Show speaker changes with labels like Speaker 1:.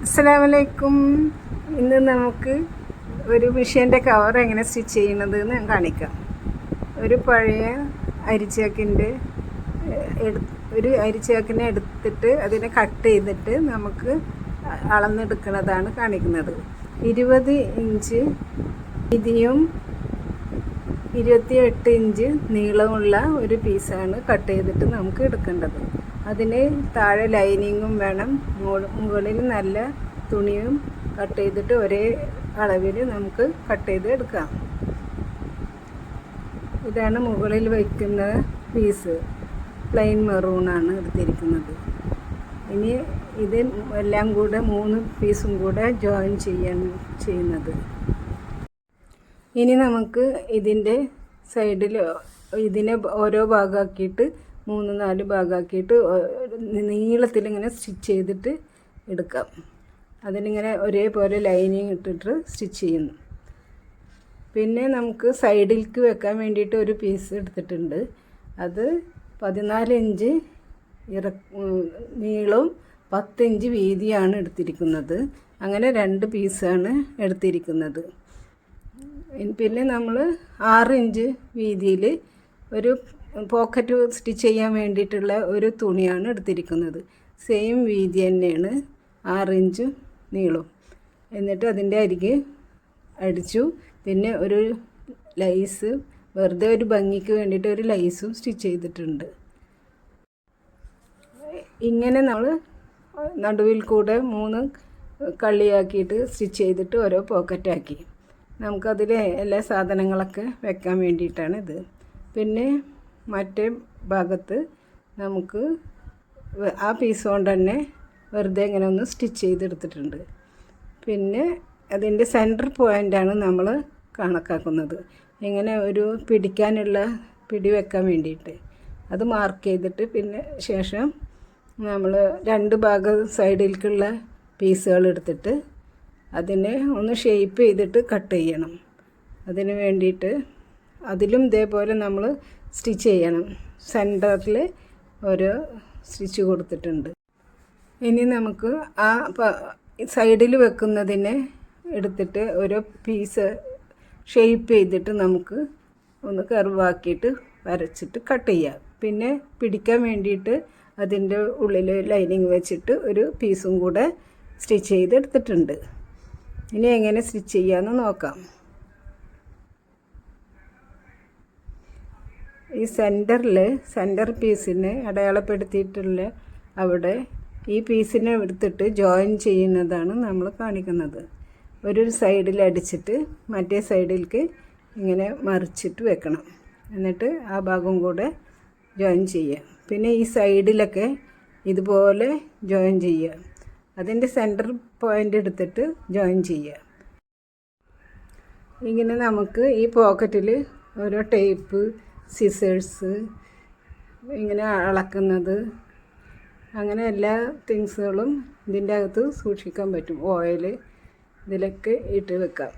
Speaker 1: അസ്സലാമലൈക്കും. ഇന്ന് നമുക്ക് ഒരു മിഷ്യൻ്റെ കവർ എങ്ങനെ സ്റ്റിച്ച് ചെയ്യുന്നത് എന്ന് ഞാൻ കാണിക്കാം. ഒരു പഴയ അരിച്ചാക്കിൻ്റെ ഒരു അരിച്ചാക്കിനെ എടുത്തിട്ട് അതിനെ കട്ട് ചെയ്തിട്ട് നമുക്ക് അളന്നെടുക്കുന്നതാണ് കാണിക്കുന്നത്. 20 ഇഞ്ച് വീതിയും 28 ഇഞ്ച് നീളമുള്ള ഒരു പീസാണ് കട്ട് ചെയ്തിട്ട് നമുക്ക് എടുക്കേണ്ടത്. അതിന് താഴെ ലൈനിങ്ങും വേണം, മുകളിൽ നല്ല തുണിയും കട്ട് ചെയ്തിട്ട് ഒരേ അളവിൽ നമുക്ക് കട്ട് ചെയ്ത് എടുക്കാം. ഇതാണ് മുകളിൽ വയ്ക്കുന്ന പീസ്, പ്ലെയിൻ മെറൂണാണ് എടുത്തിരിക്കുന്നത്. ഇനി ഇത് എല്ലാം കൂടെ 3 പീസും കൂടെ ജോയിൻ ചെയ്യുന്നത്. ഇനി നമുക്ക് ഇതിൻ്റെ സൈഡിൽ ഇതിനെ ഓരോ ഭാഗമാക്കിയിട്ട് 3-4 ഭാഗമാക്കിയിട്ട് നീളത്തിലിങ്ങനെ സ്റ്റിച്ച് ചെയ്തിട്ട് എടുക്കാം. അതിനിങ്ങനെ ഒരേപോലെ ലൈനിങ് ഇട്ടിട്ട് സ്റ്റിച്ച് ചെയ്യുന്നു. പിന്നെ നമുക്ക് സൈഡിലേക്ക് വെക്കാൻ വേണ്ടിയിട്ട് ഒരു പീസ് എടുത്തിട്ടുണ്ട്. അത് 14 ഇഞ്ച് നീളവും 10 ഇഞ്ച് വീതിയാണ് എടുത്തിരിക്കുന്നത്. അങ്ങനെ 2 പീസാണ് എടുത്തിരിക്കുന്നത്. പിന്നെ നമ്മൾ 6 ഇഞ്ച് വീതിയിൽ ഒരു പോക്കറ്റ് സ്റ്റിച്ച് ചെയ്യാൻ വേണ്ടിയിട്ടുള്ള ഒരു തുണിയാണ് എടുത്തിരിക്കുന്നത്. സെയിം വീതി തന്നെയാണ്, 6 ഇഞ്ച് നീളം. എന്നിട്ട് അതിൻ്റെ അരികെ അടിച്ചു. പിന്നെ ഒരു ലൈസ്, വെറുതെ ഒരു ഭംഗിക്ക് വേണ്ടിയിട്ട് ഒരു ലൈസും സ്റ്റിച്ച് ചെയ്തിട്ടുണ്ട്. ഇങ്ങനെ നമ്മൾ നടുവിൽ കൂടെ 3 കള്ളിയാക്കിയിട്ട് സ്റ്റിച്ച് ചെയ്തിട്ട് ഓരോ പോക്കറ്റാക്കി നമുക്കതിൽ എല്ലാ സാധനങ്ങളൊക്കെ വെക്കാൻ വേണ്ടിയിട്ടാണിത്. പിന്നെ മറ്റേ ഭാഗത്ത് നമുക്ക് ആ പീസ് കൊണ്ട് തന്നെ വെറുതെ ഇങ്ങനെ ഒന്ന് സ്റ്റിച്ച് ചെയ്തെടുത്തിട്ടുണ്ട്. പിന്നെ അതിൻ്റെ സെൻറ്റർ പോയിൻ്റാണ് നമ്മൾ കണക്കാക്കുന്നത്. ഇങ്ങനെ ഒരു പിടിക്കാനുള്ള പിടി വെക്കാൻ വേണ്ടിയിട്ട് അത് മാർക്ക് ചെയ്തിട്ട് പിന്നെ ശേഷം നമ്മൾ 2 ഭാഗം സൈഡിലേക്കുള്ള പീസുകൾ എടുത്തിട്ട് അതിനെ ഒന്ന് ഷേപ്പ് ചെയ്തിട്ട് കട്ട് ചെയ്യണം. അതിന് വേണ്ടിയിട്ട് അതിലും ഇതേപോലെ നമ്മൾ സ്റ്റിച്ച് ചെയ്യണം. സെൻറ്ററിൽ ഒരു സ്റ്റിച്ച് കൊടുത്തിട്ടുണ്ട്. ഇനി നമുക്ക് ആ സൈഡിൽ വെക്കുന്നതിനെ എടുത്തിട്ട് ഓരോ പീസ് ഷേപ്പ് ചെയ്തിട്ട് നമുക്ക് ഒന്ന് കർവാക്കിയിട്ട് വരച്ചിട്ട് കട്ട് ചെയ്യാം. പിന്നെ പിടിക്കാൻ വേണ്ടിയിട്ട് അതിൻ്റെ ഉള്ളിൽ ലൈനിങ് വെച്ചിട്ട് ഒരു പീസും കൂടെ സ്റ്റിച്ച് ചെയ്തെടുത്തിട്ടുണ്ട്. ഇനി എങ്ങനെ സ്റ്റിച്ച് ചെയ്യാമെന്ന് നോക്കാം. ഈ സെൻറ്റർ പീസിനെ അടയാളപ്പെടുത്തിയിട്ടുള്ള അവിടെ ഈ പീസിനെ എടുത്തിട്ട് ജോയിൻ ചെയ്യുന്നതാണ് നമ്മൾ കാണിക്കുന്നത്. ഒരു സൈഡിൽ അടിച്ചിട്ട് മറ്റേ സൈഡിലേക്ക് ഇങ്ങനെ മറിച്ചിട്ട് വെക്കണം. എന്നിട്ട് ആ ഭാഗം കൂടെ ജോയിൻ ചെയ്യുക. പിന്നെ ഈ സൈഡിലൊക്കെ ഇതുപോലെ ജോയിൻ ചെയ്യുക. അതിൻ്റെ സെൻറ്റർ പോയിൻ്റ് എടുത്തിട്ട് ജോയിൻ ചെയ്യുക. ഇങ്ങനെ നമുക്ക് ഈ പോക്കറ്റിൽ ഓരോ ടേപ്പ്, സിസേഴ്സ്, ഇങ്ങനെ അളക്കുന്നത്, അങ്ങനെ എല്ലാ തിങ്സുകളും ഇതിൻ്റെ അകത്ത് സൂക്ഷിക്കാൻ പറ്റും. ഓയിൽ ഇതിലൊക്കെ ഇട്ട് വെക്കാം.